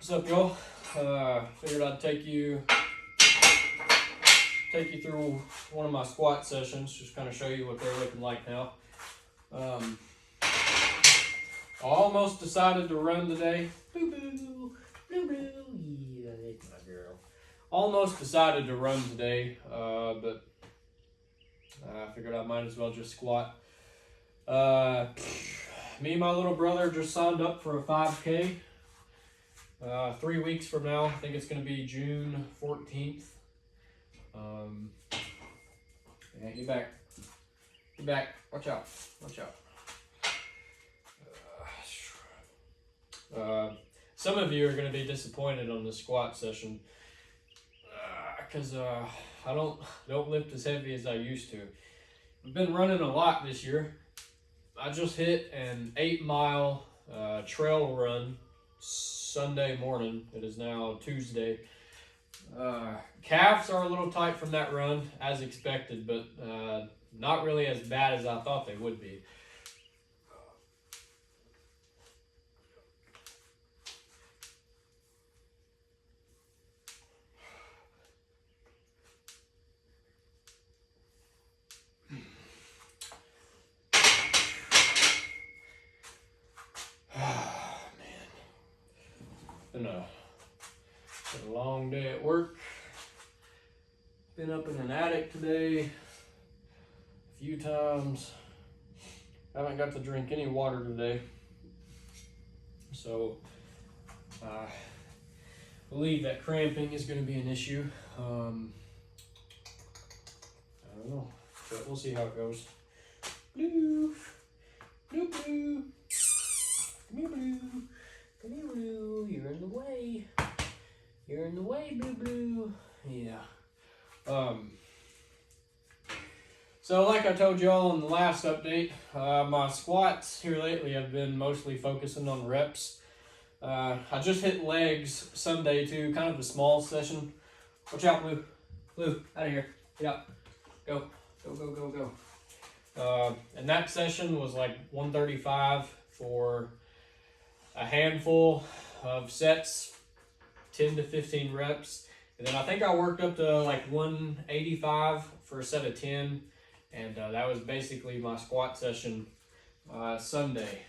What's up, y'all? Figured I'd take you through one of my squat sessions, just kind of show you what they're looking like now. I almost decided to run today. Boo boo, boo boo, yeah, that's my girl. Almost decided to run today, but I figured I might as well just squat. Me and my little brother just signed up for a 5K. 3 weeks from now. I think it's going to be June 14th. Yeah, get back. Get back. Watch out. Watch out. Some of you are going to be disappointed on the squat session because I don't lift as heavy as I used to. I've been running a lot this year. I just hit an 8-mile trail run Sunday morning. It is now Tuesday. Calves are a little tight from that run, as expected, but not really as bad as I thought they would be. Been a long day at work. Been up in an attic today a few times. Haven't got to drink any water today. So I believe that cramping is going to be an issue. I don't know, but we'll see how it goes. Blue, blue, blue, come here, blue. Come here, Blue. You're in the way. You're in the way, Blue Blue. Yeah. So like I told y'all in the last update, my squats here lately have been mostly focusing on reps. I just hit legs Sunday too, kind of a small session. Watch out, Blue. Blue, out of here. Get out. Go. Go, go, go, go. And that session was like 135 for a handful of sets, 10 to 15 reps. And then I think I worked up to like 185 for a set of 10. And that was basically my squat session Sunday.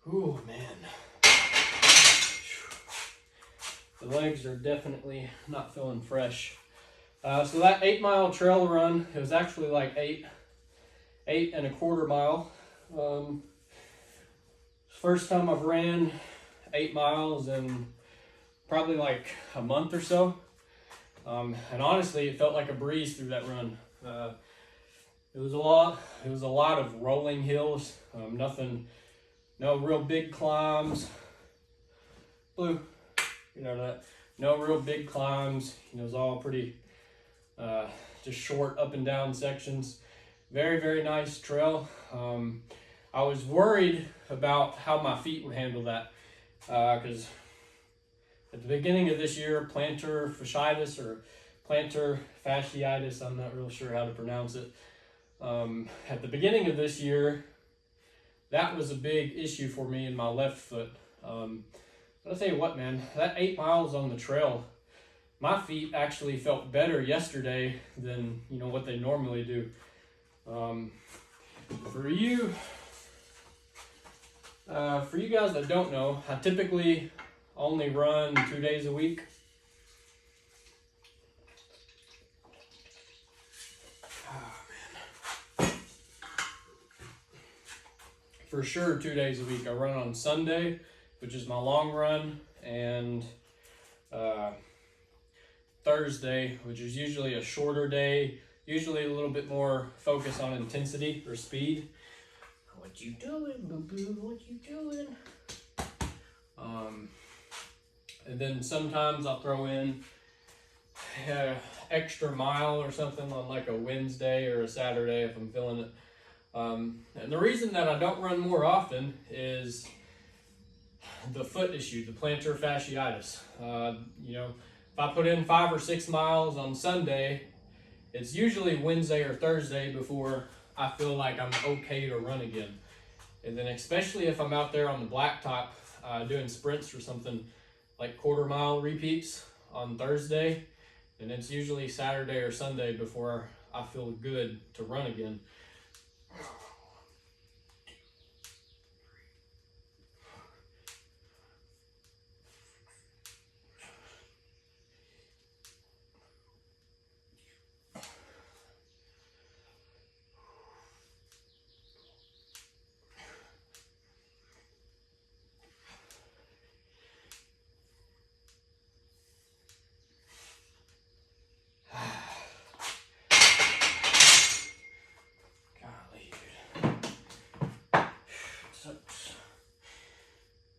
Ooh, man. The legs are definitely not feeling fresh. So that 8-mile trail run, it was actually like 8.25 mile. First time I've ran 8 miles in probably like a month or so. And honestly, it felt like a breeze through that run. It was a lot of rolling hills. No real big climbs. Blue, you know that. No real big climbs. It was all pretty just short up and down sections. Very, very nice trail. I was worried about how my feet would handle that because at the beginning of this year, plantar fasciitis or plantar fasciitis, I'm not real sure how to pronounce it. At the beginning of this year, that was a big issue for me in my left foot. But I'll tell you what, man, that 8 miles on the trail, my feet actually felt better yesterday than what they normally do. For you guys that don't know, I typically only run 2 days a week. For sure 2 days a week. I run on Sunday, which is my long run, and Thursday, which is usually a shorter day, usually a little bit more focus on intensity or speed. What you doing, boo-boo? What you doing? And then sometimes I'll throw in an extra mile or something on like a Wednesday or a Saturday if I'm feeling it. And the reason that I don't run more often is the foot issue, the plantar fasciitis. If I put in 5 or 6 miles on Sunday, it's usually Wednesday or Thursday before I feel like I'm okay to run again. And then especially if I'm out there on the blacktop doing sprints or something, like 1/4 mile repeats on Thursday, and it's usually Saturday or Sunday before I feel good to run again.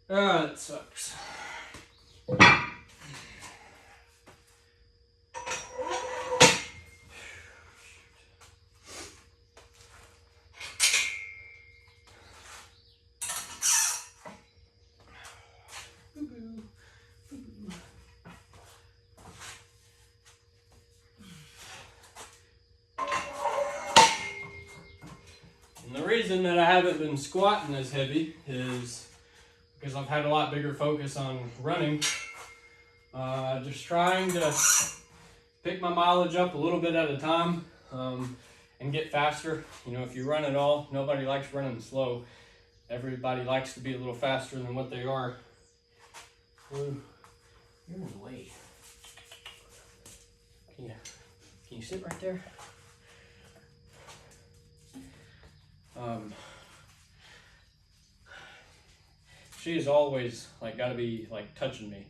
It sucks. And the reason that I haven't been squatting as heavy is because I've had a lot bigger focus on running. Just trying to pick my mileage up a little bit at a time and get faster. If you run at all, nobody likes running slow. Everybody likes to be a little faster than what they are. Blue, you're in the way. Can you sit right there? She is always got to be touching me.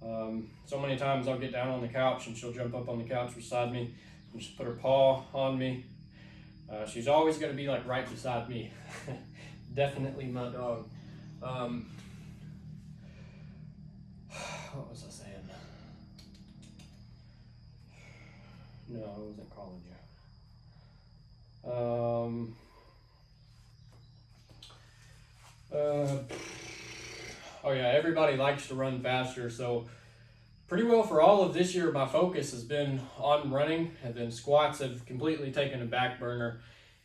So many times I'll get down on the couch and she'll jump up on the couch beside me and just put her paw on me. She's always got to be right beside me. Definitely my dog. What was I saying? No, I wasn't calling you. Oh yeah, everybody likes to run faster, so pretty well for all of this year my focus has been on running, and then squats have completely taken a back burner.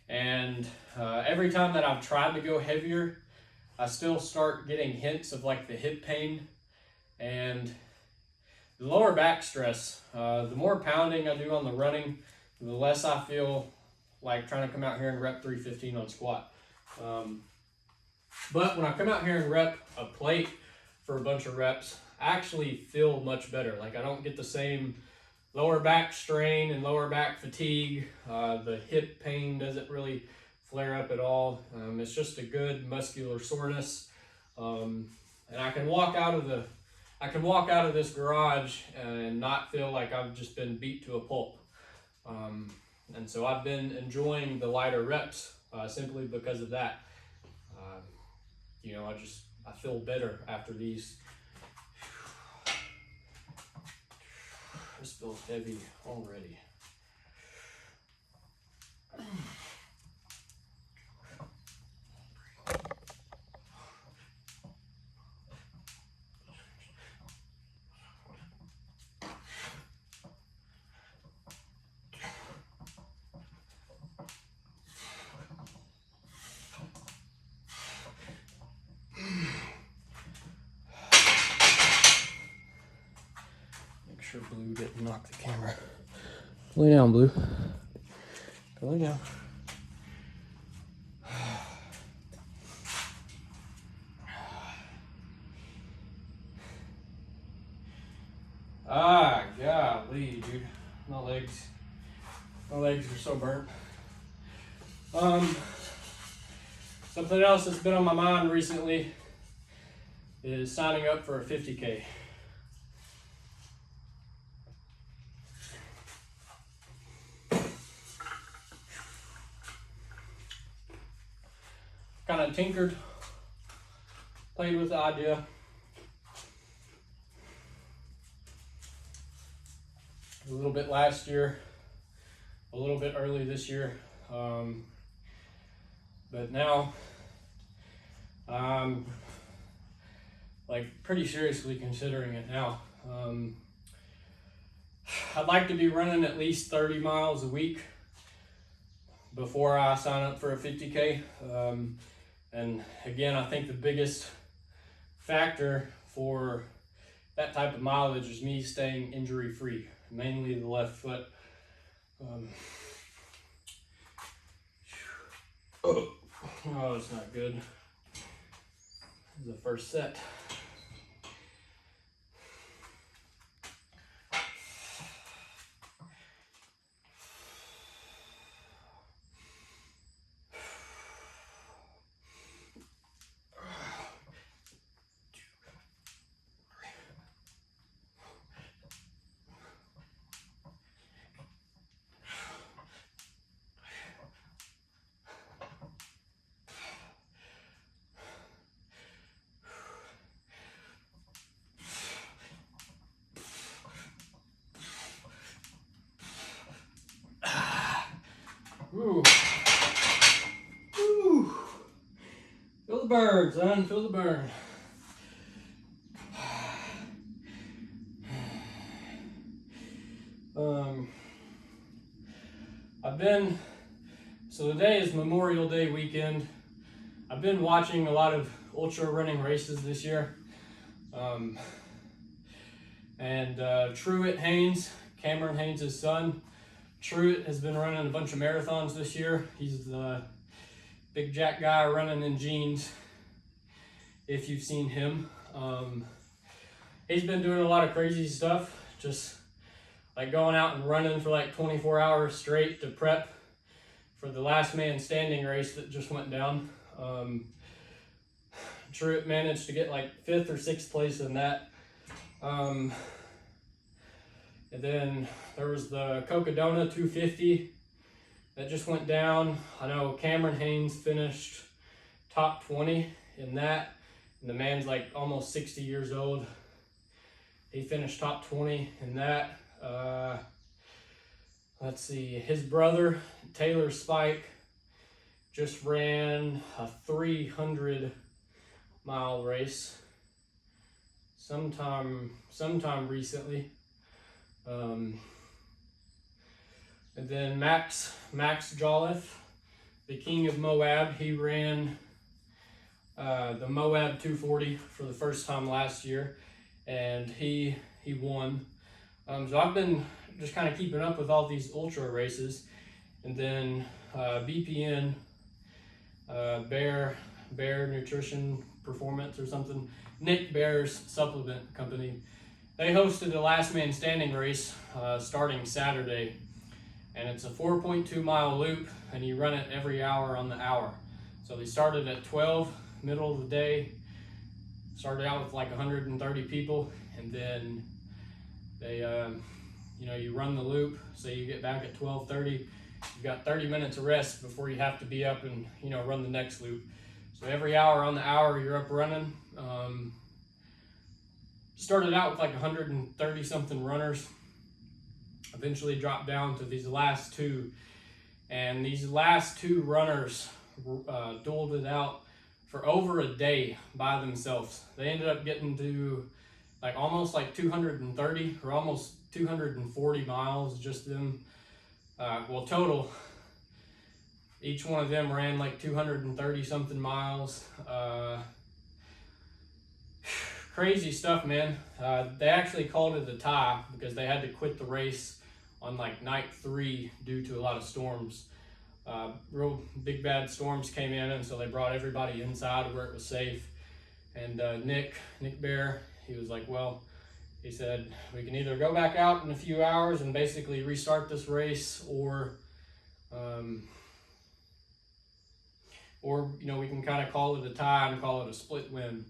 And every time that I've tried to go heavier, I still start getting hints of the hip pain and the lower back stress. The more pounding I do on the running, the less I feel like trying to come out here and rep 315 on squat. But when I come out here and rep a plate for a bunch of reps, I actually feel much better. I don't get the same lower back strain and lower back fatigue. The hip pain doesn't really flare up at all. It's just a good muscular soreness. And I can walk out of this garage and not feel like I've just been beat to a pulp. And so I've been enjoying the lighter reps simply because of that. I feel better after these. This feels heavy already. Sure Blue didn't knock the camera. Lay down, Blue. Go lay down. Golly, dude. My legs are so burnt. Something else that's been on my mind recently is signing up for a 50K. Kind of tinkered, played with the idea. little bit last year, a little bit early this year. But now I'm like pretty seriously considering it now. I'd like to be running at least 30 miles a week before I sign up for a 50K. And again, I think the biggest factor for that type of mileage is me staying injury free, mainly the left foot. Oh, it's not good. This is the first set. Ooh. Ooh. Feel the burn, son. Feel the burn. So today is Memorial Day weekend. I've been watching a lot of ultra running races this year. Truett Haynes, Cameron Haynes' son, Truett has been running a bunch of marathons this year. He's the big jack guy running in jeans, if you've seen him. He's been doing a lot of crazy stuff, just like going out and running for like 24 hours straight to prep for the last man standing race that just went down. Truett managed to get like 5th or 6th place in that. And then there was the Cocodona 250 that just went down. I know Cameron Haynes finished top 20 in that. And the man's like almost 60 years old. He finished top 20 in that. Let's see, his brother, Taylor Spike, just ran a 300-mile race sometime recently. And then Max Jolliffe, the king of Moab, he ran the Moab 240 for the first time last year, and he won. So I've been just kind of keeping up with all these ultra races. And then BPN, Bear Nutrition Performance or something, Nick Bear's supplement company, they hosted a last man standing race starting Saturday. And it's a 4.2 mile loop, and you run it every hour on the hour. So they started at 12, middle of the day, started out with like 130 people, and then they you run the loop, so you get back at 12:30. You've got 30 minutes of rest before you have to be up and run the next loop. So every hour on the hour you're up running. Started out with like 130 something runners, eventually dropped down to these last two, and these last two runners doled it out for over a day by themselves. They ended up getting to like almost like 230 or almost 240 miles, just them. Total, each one of them ran like 230 something miles. Crazy stuff, man. They actually called it a tie because they had to quit the race on like night 3 due to a lot of storms. Real big bad storms came in, and so they brought everybody inside where it was safe. And Nick Bear, he was like, well, he said, we can either go back out in a few hours and basically restart this race, or we can kind of call it a tie and call it a split win.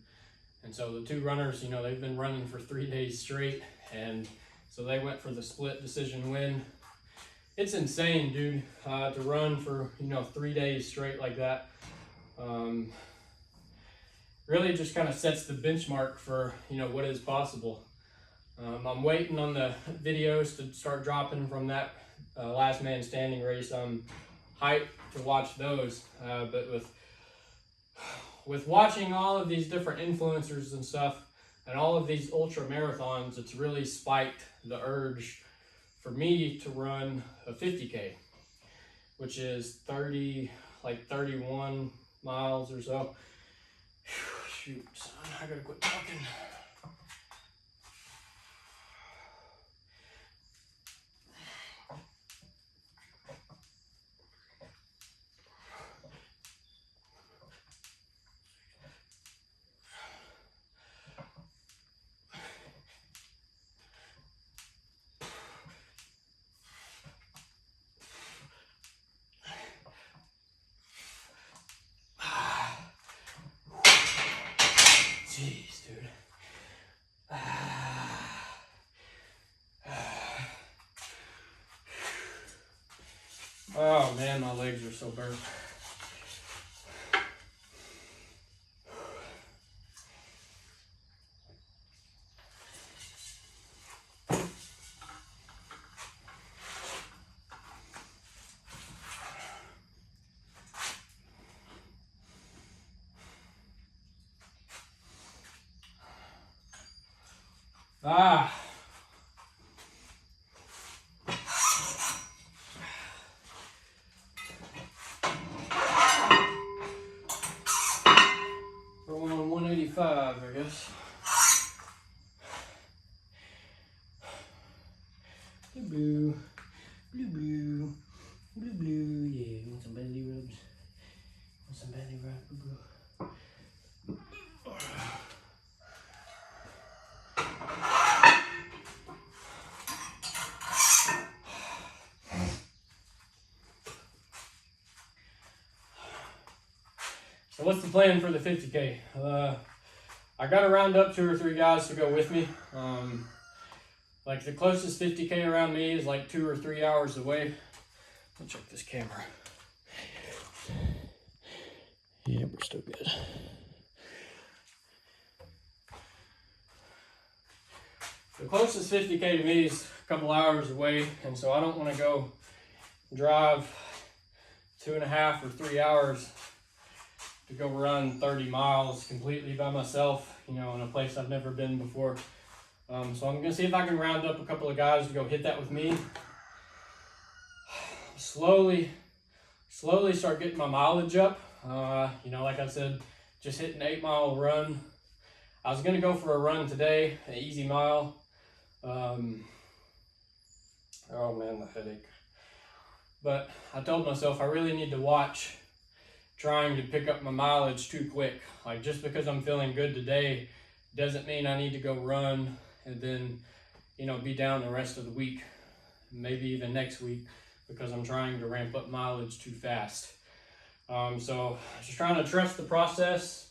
And so the two runners, they've been running for 3 days straight, and so they went for the split decision win. It's insane, dude, to run for 3 days straight like that. Really just kind of sets the benchmark for what is possible. I'm waiting on the videos to start dropping from that last man standing race. I'm hyped to watch those, but with watching all of these different influencers and stuff and all of these ultra marathons, it's really spiked the urge for me to run a 50K, which is 31 miles or so. Shoot, son, I gotta quit talking. Jeez, dude. Oh man, my legs are so burnt. Ah. We're on 185, I guess. Blue, blue, blue, blue, blue. Yeah, want some belly rubs? Want some belly rubs, boo? So what's the plan for the 50K? I gotta round up 2 or 3 guys to go with me. Like the closest 50K around me is like 2 or 3 hours away. Let's check this camera. Yeah, we're still good. The closest 50K to me is a couple hours away, and so I don't want to go drive 2.5 or 3 hours to go run 30 miles completely by myself, you know, in a place I've never been before. So I'm gonna see if I can round up a couple of guys to go hit that with me. Slowly start getting my mileage up. You know, like I said, just hit an 8-mile run. I was gonna go for a run today, an easy mile. Oh man, the headache. But I told myself I really need to watch trying to pick up my mileage too quick. Like, just because I'm feeling good today doesn't mean I need to go run and then, you know, be down the rest of the week, maybe even next week, because I'm trying to ramp up mileage too fast. So just trying to trust the process.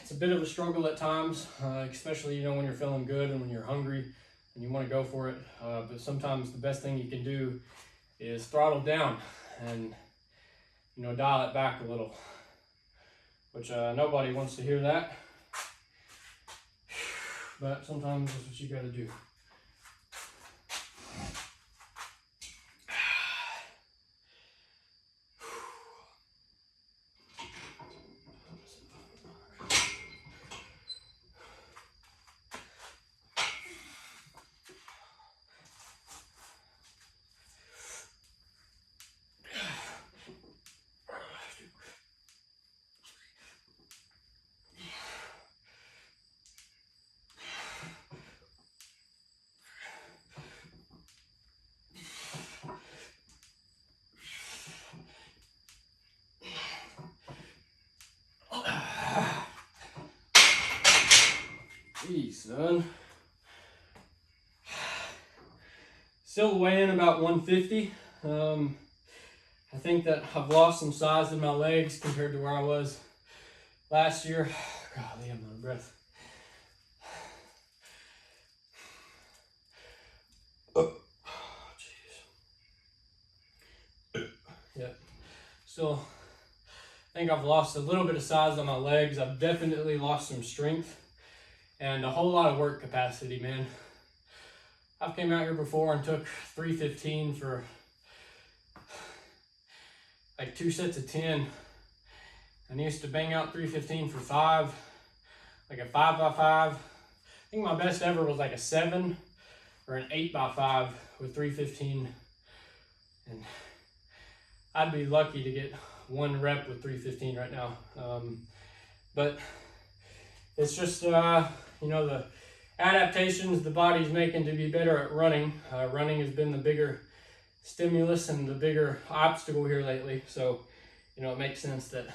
It's a bit of a struggle at times, especially, you know, when you're feeling good and when you're hungry and you want to go for it. But sometimes the best thing you can do is throttle down and, you know, dial it back a little, which nobody wants to hear that, but sometimes that's what you got to do. Jeez, son. Still weighing about 150. I think that I've lost some size in my legs compared to where I was last year. Golly, I'm out of breath. Oh, jeez. Yep. Still, I think I've lost a little bit of size on my legs. I've definitely lost some strength. and a whole lot of work capacity, man. I've came out here before and took 315 for like 2 sets of 10. And I used to bang out 315 for 5, like a 5x5. I think my best ever was like a 7 or an 8x5 with 315. And I'd be lucky to get 1 rep with 315 right now. But it's just, you know, the adaptations the body's making to be better at running. Running has been the bigger stimulus and the bigger obstacle here lately. So, you know, it makes sense that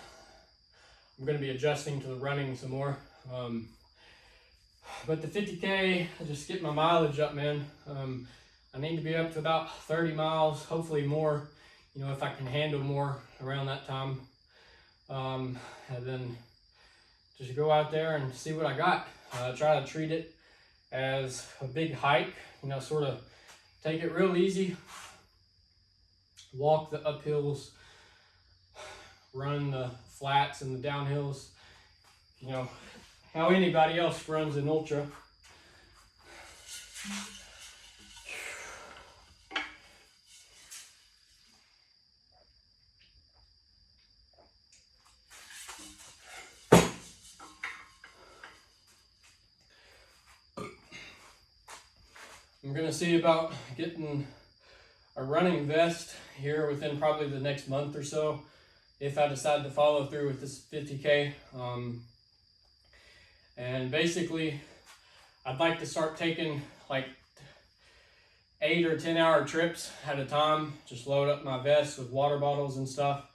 I'm going to be adjusting to the running some more. But the 50K, I just get my mileage up, man. I need to be up to about 30 miles, hopefully more, you know, if I can handle more around that time. And then just go out there and see what I got. Try to treat it as a big hike, you know, sort of take it real easy. Walk the uphills, run the flats and the downhills, you know, how anybody else runs an ultra. I'm gonna see about getting a running vest here within probably the next month or so, if I decide to follow through with this 50K. And basically, I'd like to start taking like 8 or 10 hour trips at a time. Just load up my vest with water bottles and stuff.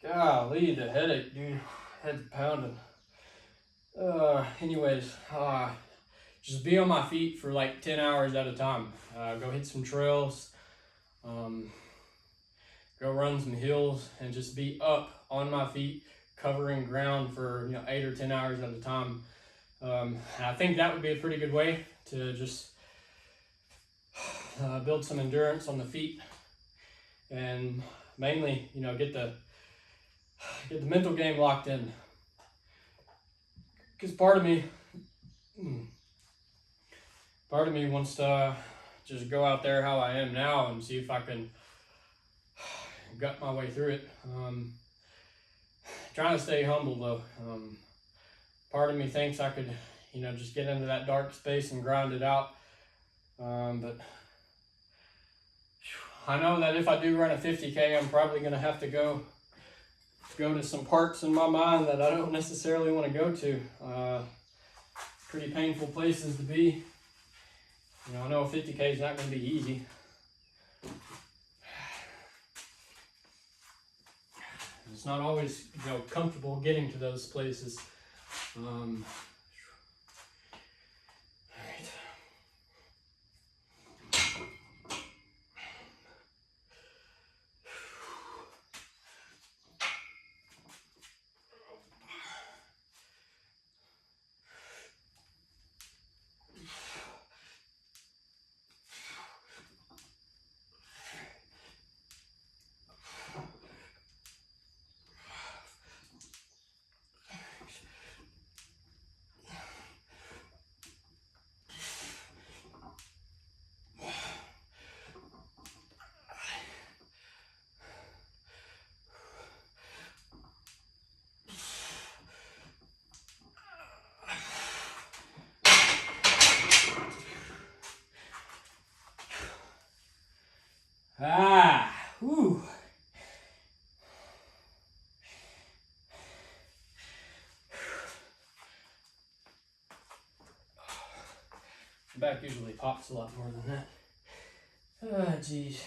Golly, the headache, dude. Head's pounding. Anyways, just be on my feet for like 10 hours at a time. Go hit some trails. Go run some hills and just be up on my feet, covering ground for, you know, 8 or 10 hours at a time. I think that would be a pretty good way to just build some endurance on the feet, and mainly, you know, get the mental game locked in. Because part of me wants to just go out there how I am now and see if I can gut my way through it. Trying to stay humble though. Part of me thinks I could, you know, just get into that dark space and grind it out. But I know that if I do run a 50K, I'm probably going to have to go to some parts in my mind that I don't necessarily want to go to. Pretty painful places to be. You know, I know 50K is not going to be easy. It's not always, you know, comfortable getting to those places. All right. Whew. The back usually pops a lot more than that. Oh, geez.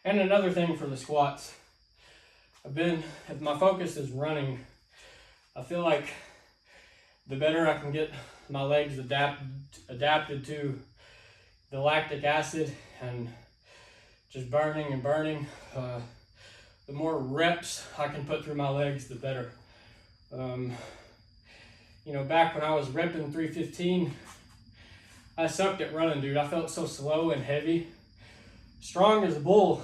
And another thing for the squats, if my focus is running, I feel like the better I can get my legs adapted to the lactic acid and just burning and burning, the more reps I can put through my legs, the better. You know, back when I was repping 315, I sucked at running, dude. I felt so slow and heavy. Strong as a bull,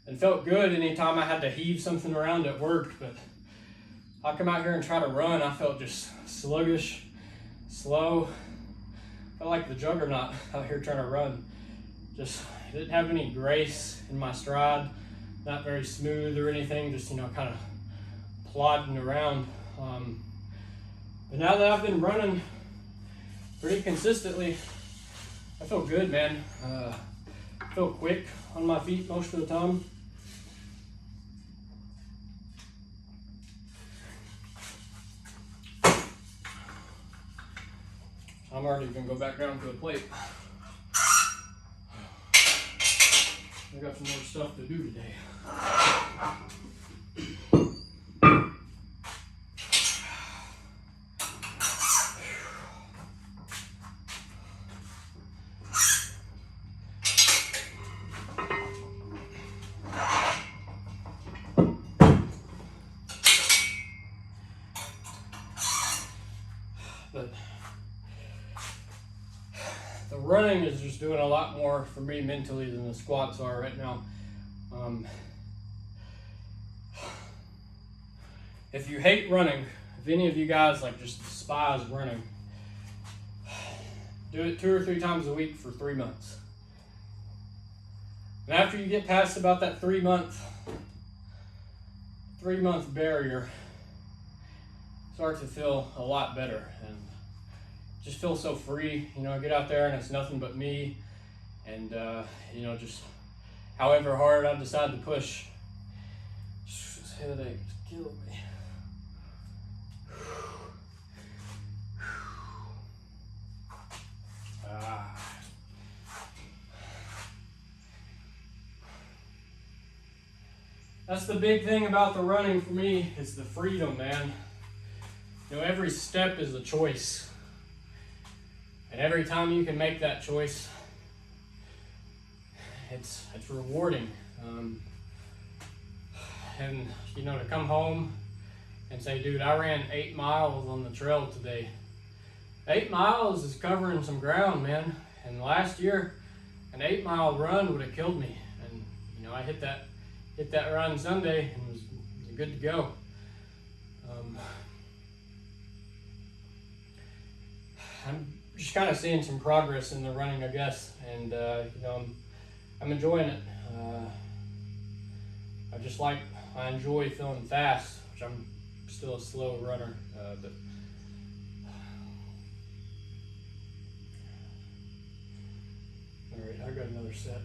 and felt good anytime I had to heave something around at work. But I come out here and try to run, I felt just sluggish, slow. Felt like the juggernaut out here trying to run. Just didn't have any grace in my stride, not very smooth or anything, just, you know, kind of plodding around. But now that I've been running pretty consistently, I feel good, man. I feel quick on my feet most of the time. I'm already gonna go back down to the plate. I got some more stuff to do today. But the running is just doing a lot more for me mentally than the squats are right now. If you hate running, if any of you guys like just despise running, do it 2 or 3 times a week for 3 months. And after you get past about that 3-month barrier, start to feel a lot better and just feel so free. You know, I get out there and it's nothing but me, and you know, just however hard I decide to push, this headache is killing me. That's the big thing about the running for me, is the freedom, man. You know, every step is a choice. And every time you can make that choice, it's rewarding. And, you know, to come home and say, dude, I ran 8 miles on the trail today. 8 miles is covering some ground, man. And last year, an 8-mile run would have killed me. And, you know, I hit that run Sunday and was good to go. I'm just kind of seeing some progress in the running, I guess, and you know, I'm enjoying it. I enjoy feeling fast, which I'm still a slow runner, but all right, I got another set.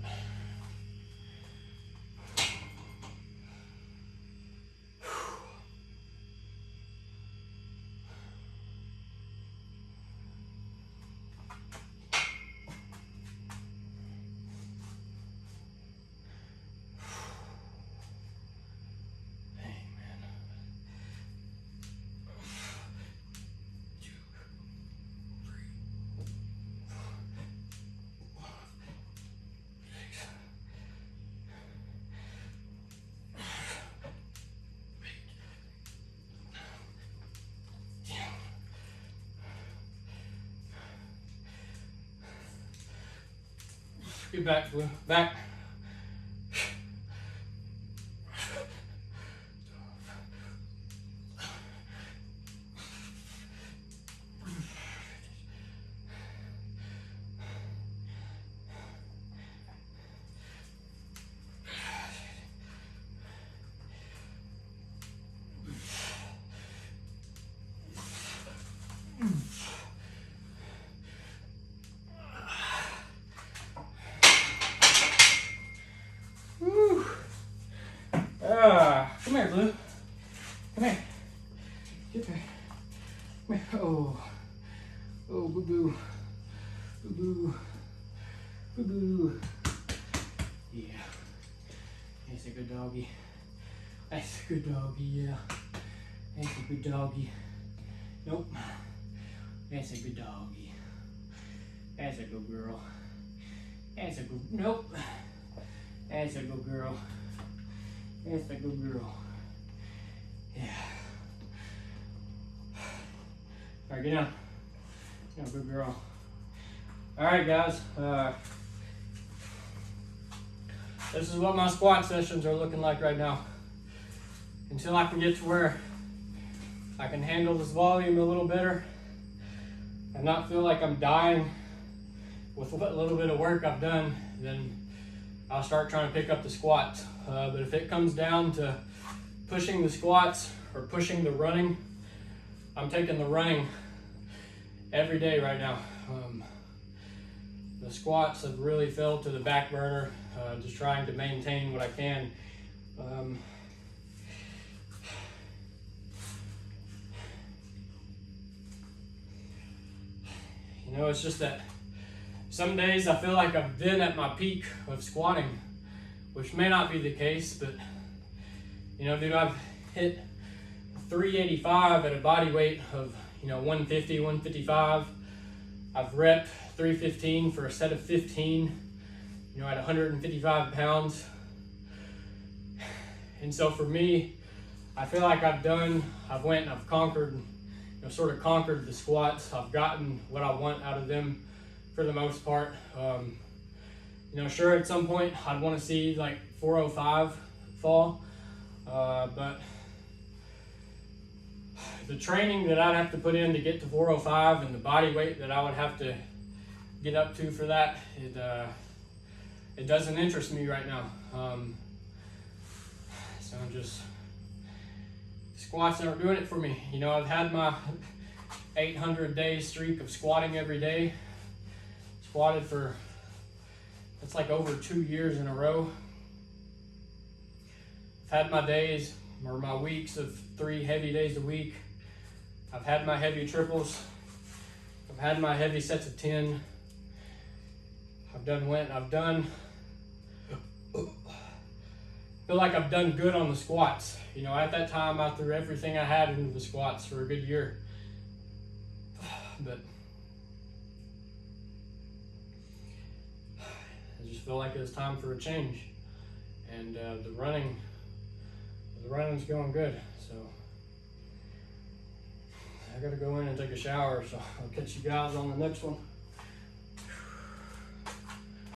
Get back, Blue. Back. Come here, Blue. Come here. Get there. Come here. Oh. Oh, boo-boo. Boo-boo. Boo-boo. Yeah. That's a good doggy. That's a good doggy, yeah. That's a good doggy. Nope. That's a good doggy. That's a good girl. That's a good, nope. That's a good girl. That's a good girl. Yeah. Alright, get down. Yeah, good girl. Alright, guys. this is what my squat sessions are looking like right now. Until I can get to where I can handle this volume a little better and not feel like I'm dying with what little bit of work I've done, then I'll start trying to pick up the squats. But if it comes down to pushing the squats or pushing the running, I'm taking the running every day right now. The squats have really fell to the back burner, just trying to maintain what I can. You know, it's just that some days I feel like I've been at my peak of squatting, which may not be the case, but you know, dude, I've hit 385 at a body weight of, you know, 150, 155. I've repped 315 for a set of 15, you know, at 155 pounds. And so for me, I feel like I've went and I've conquered, you know, sort of conquered the squats. I've gotten what I want out of them for the most part. You know, sure, at some point I'd want to see like 405 fall, but the training that I'd have to put in to get to 405 and the body weight that I would have to get up to for that, it doesn't interest me right now. So I'm just, squats aren't doing it for me. You know, I've had my 800 day streak of squatting every day. Squatted for, it's like over 2 years in a row. I've had my days or my weeks of 3 heavy days a week. I've had my heavy triples. I've had my heavy sets of 10. Feel like I've done good on the squats. You know, at that time I threw everything I had into the squats for a good year. But I just feel like it's time for a change. And the running's going good. So I gotta go in and take a shower, so I'll catch you guys on the next one.